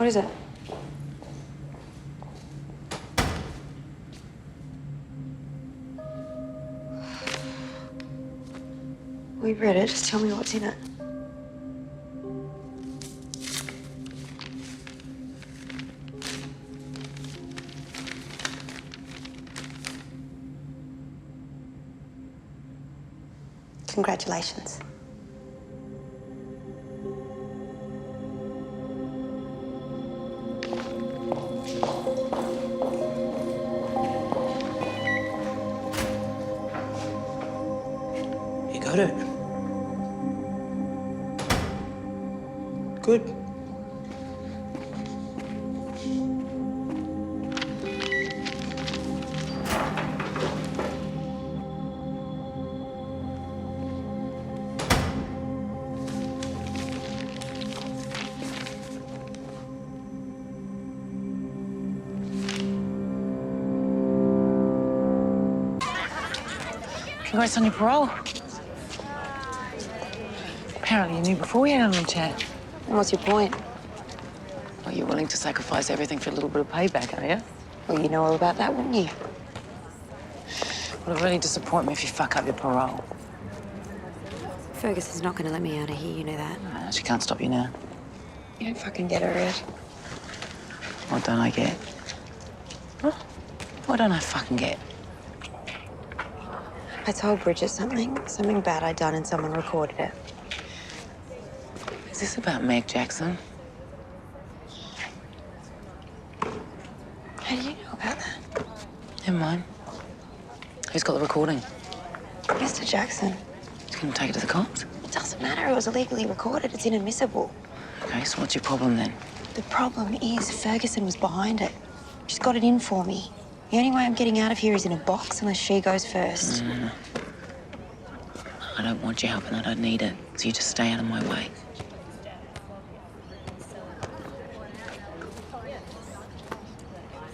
What is it? We read it. Just tell me what's in it. Congratulations. You got it. Good. Congrats on your parole. Apparently you knew before we had a little chat. And what's your point? Well, you're willing to sacrifice everything for a little bit of payback, are you? Well, you know all about that, wouldn't you? Well, it'll really disappoint me if you fuck up your parole. Ferguson's not going to let me out of here, you know that. She can't stop you now. You don't fucking get her, Ed. What don't I get? Huh? What don't I fucking get? I told Bridget something bad I'd done and someone recorded it. Is this about Meg Jackson? How do you know about that? Never mind. Who's got the recording? Mr. Jackson. He's gonna take it to the cops? It doesn't matter. It was illegally recorded. It's inadmissible. Okay, so what's your problem then? The problem is Ferguson was behind it. She's got it in for me. The only way I'm getting out of here is in a box unless she goes first. I don't want your help and I don't need it, so you just stay out of my way.